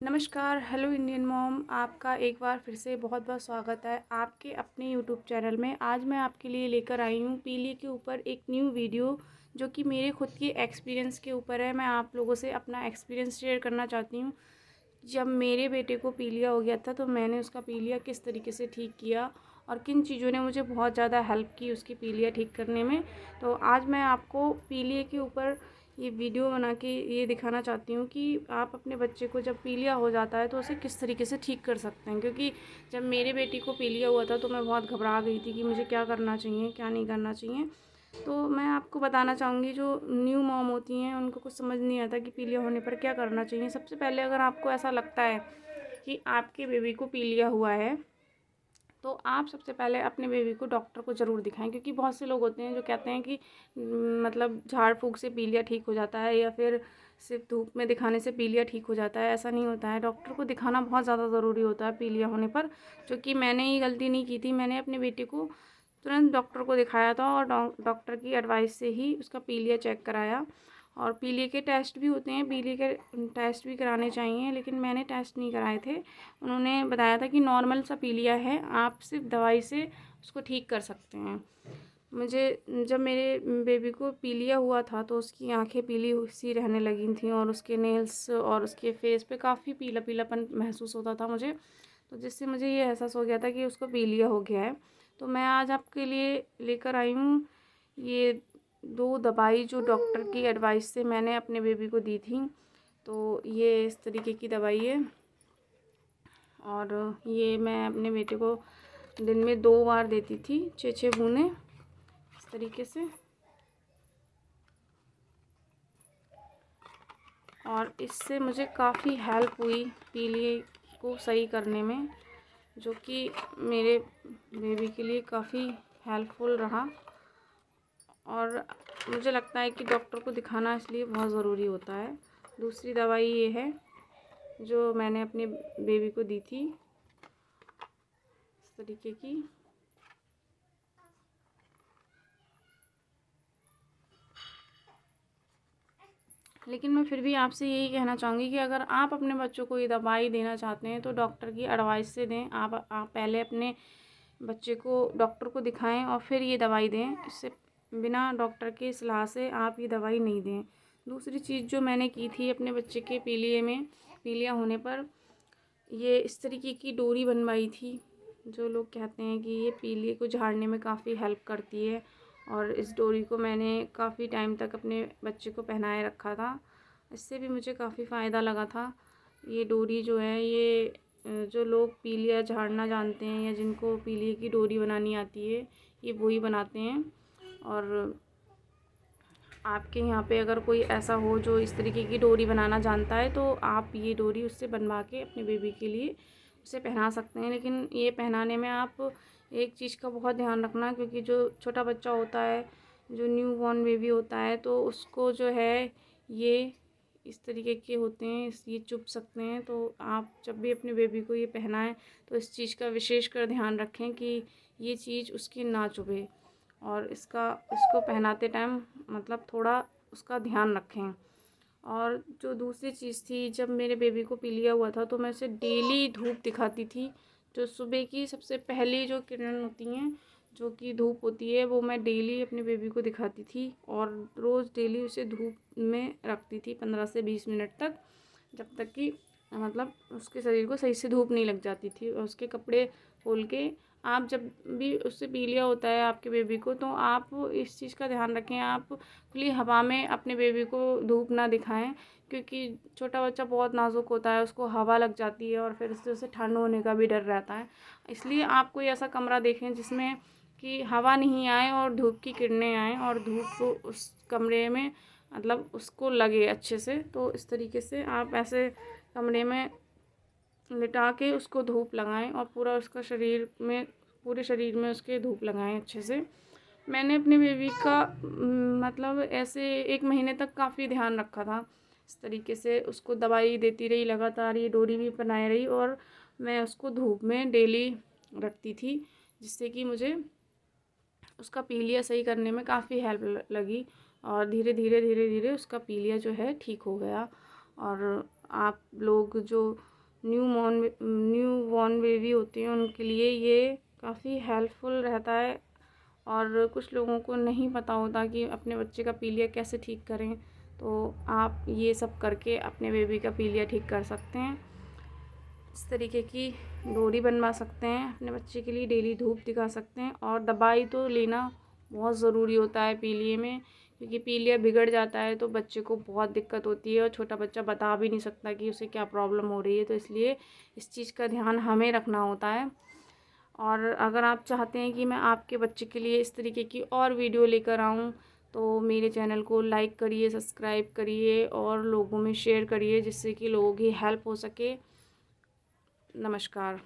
नमस्कार, hello Indian mom. आपका एक बार फिर से बहुत बहुत स्वागत है आपके अपने यूट्यूब चैनल में। आज मैं आपके लिए लेकर आई हूँ पीलिया के ऊपर एक न्यू वीडियो, जो कि मेरे खुद के एक्सपीरियंस के ऊपर है। मैं आप लोगों से अपना एक्सपीरियंस शेयर करना चाहती हूँ। जब मेरे बेटे को पीलिया हो गया था तो मैंने उसका पीलिया किस तरीके से ठीक किया और किन चीज़ों ने मुझे बहुत ज़्यादा हेल्प की उसकी पीलिया ठीक करने में। तो आज मैं आपको पीलिया के ऊपर ये वीडियो बना के ये दिखाना चाहती हूँ कि आप अपने बच्चे को जब पीलिया हो जाता है तो उसे किस तरीके से ठीक कर सकते हैं। क्योंकि जब मेरे बेटी को पीलिया हुआ था तो मैं बहुत घबरा गई थी कि मुझे क्या करना चाहिए, क्या नहीं करना चाहिए। तो मैं आपको बताना चाहूँगी, जो न्यू मॉम होती हैं उनको कुछ समझ नहीं आता कि पीलिया होने पर क्या करना चाहिए। सबसे पहले अगर आपको ऐसा लगता है कि आपके बेबी को पीलिया हुआ है तो आप सबसे पहले अपने बेबी को डॉक्टर को ज़रूर दिखाएं। क्योंकि बहुत से लोग होते हैं जो कहते हैं कि मतलब झाड़ फूँक से पीलिया ठीक हो जाता है या फिर सिर्फ धूप में दिखाने से पीलिया ठीक हो जाता है। ऐसा नहीं होता है, डॉक्टर को दिखाना बहुत ज़्यादा ज़रूरी होता है पीलिया होने पर। जो कि मैंने ये गलती नहीं की थी, मैंने अपने बेटे को तुरंत डॉक्टर को दिखाया था और डॉक्टर की एडवाइस से ही उसका पीलिया चेक कराया। और पीलिया के टेस्ट भी होते हैं, पीलिया के टेस्ट भी कराने चाहिए, लेकिन मैंने टेस्ट नहीं कराए थे। उन्होंने बताया था कि नॉर्मल सा पीलिया है, आप सिर्फ दवाई से उसको ठीक कर सकते हैं। मुझे जब मेरे बेबी को पीलिया हुआ था तो उसकी आंखें पीली सी रहने लगी थी और उसके नेल्स और उसके फेस पे काफ़ी पीला पीलापन महसूस होता था मुझे। तो जिससे मुझे ये एहसास हो गया था कि उसको पीलिया हो गया है। तो मैं आज आपके लिए लेकर आई हूँ ये 2 दवाई जो डॉक्टर की एडवाइस से मैंने अपने बेबी को दी थी। तो ये इस तरीके की दवाई है और ये मैं अपने बेटे को दिन में 2 बार देती थी, 6-6 बूंदें इस तरीके से। और इससे मुझे काफ़ी हेल्प हुई पीलिए को सही करने में, जो कि मेरे बेबी के लिए काफ़ी हेल्पफुल रहा। और मुझे लगता है कि डॉक्टर को दिखाना इसलिए बहुत ज़रूरी होता है। दूसरी दवाई ये है जो मैंने अपने बेबी को दी थी, इस तरीके की। लेकिन मैं फिर भी आपसे यही कहना चाहूँगी कि अगर आप अपने बच्चों को ये दवाई देना चाहते हैं तो डॉक्टर की एडवाइस से दें। आप पहले अपने बच्चे को डॉक्टर को दिखाएं और फिर ये दवाई दें। इससे बिना डॉक्टर की सलाह से आप ये दवाई नहीं दें। दूसरी चीज़ जो मैंने की थी अपने बच्चे के पीलिया होने पर, ये इस तरीके की डोरी बनवाई थी जो लोग कहते हैं कि ये पीलिए को झाड़ने में काफ़ी हेल्प करती है। और इस डोरी को मैंने काफ़ी टाइम तक अपने बच्चे को पहनाए रखा था, इससे भी मुझे काफ़ी फ़ायदा लगा था। ये डोरी जो है ये जो लोग पीलिया झाड़ना जानते हैं या जिनको पीलिए की डोरी बनानी आती है, ये वही बनाते हैं। और आपके यहाँ पे अगर कोई ऐसा हो जो इस तरीके की डोरी बनाना जानता है तो आप ये डोरी उससे बनवा के अपने बेबी के लिए उसे पहना सकते हैं। लेकिन ये पहनाने में आप एक चीज़ का बहुत ध्यान रखना, क्योंकि जो छोटा बच्चा होता है, जो न्यू बॉर्न बेबी होता है, तो उसको जो है ये इस तरीके के होते हैं, ये चुभ सकते हैं। तो आप जब भी अपने बेबी को ये पहनाएं तो इस चीज़ का विशेष कर ध्यान रखें कि ये चीज़ उसकी ना चुभे। और इसको पहनाते टाइम मतलब थोड़ा उसका ध्यान रखें। और जो दूसरी चीज़ थी, जब मेरे बेबी को पीलिया हुआ था तो मैं उसे डेली धूप दिखाती थी। जो सुबह की सबसे पहली जो किरण होती हैं, जो कि धूप होती है, वो मैं डेली अपने बेबी को दिखाती थी और रोज़ डेली उसे धूप में रखती थी 15 से 20 मिनट तक, जब तक कि मतलब उसके शरीर को सही से धूप नहीं लग जाती थी। और उसके कपड़े खोल के आप जब भी उससे पीलिया होता है आपके बेबी को, तो आप इस चीज़ का ध्यान रखें, आप खुली हवा में अपने बेबी को धूप ना दिखाएं। क्योंकि छोटा बच्चा बहुत नाजुक होता है, उसको हवा लग जाती है और फिर उससे उसे ठंड होने का भी डर रहता है। इसलिए आप कोई ऐसा कमरा देखें जिसमें कि हवा नहीं आए और धूप की किरणें आएँ और धूप उस कमरे में मतलब उसको लगे अच्छे से। तो इस तरीके से आप ऐसे कमरे में लिटा के उसको धूप लगाएं और पूरे शरीर में उसके धूप लगाएं अच्छे से। मैंने अपने बेबी का मतलब ऐसे 1 महीने तक काफ़ी ध्यान रखा था। इस तरीके से उसको दवाई देती रही लगातार, ये डोरी भी बनाए रही और मैं उसको धूप में डेली रखती थी, जिससे कि मुझे उसका पीलिया सही करने में काफ़ी हेल्प लगी। और धीरे धीरे उसका पीलिया जो है ठीक हो गया। और आप लोग जो न्यू बॉर्न बेबी होती हैं उनके लिए ये काफ़ी हेल्पफुल रहता है। और कुछ लोगों को नहीं पता होता कि अपने बच्चे का पीलिया कैसे ठीक करें, तो आप ये सब करके अपने बेबी का पीलिया ठीक कर सकते हैं। इस तरीके की डोरी बनवा सकते हैं अपने बच्चे के लिए, डेली धूप दिखा सकते हैं। और दवाई तो लेना बहुत ज़रूरी होता है पीलिए में, क्योंकि पीलिया बिगड़ जाता है तो बच्चे को बहुत दिक्कत होती है और छोटा बच्चा बता भी नहीं सकता कि उसे क्या प्रॉब्लम हो रही है। तो इसलिए इस चीज़ का ध्यान हमें रखना होता है। और अगर आप चाहते हैं कि मैं आपके बच्चे के लिए इस तरीके की और वीडियो लेकर आऊँ, तो मेरे चैनल को लाइक करिए, सब्सक्राइब करिए और लोगों में शेयर करिए, जिससे कि लोगों की हेल्प हो सके। नमस्कार।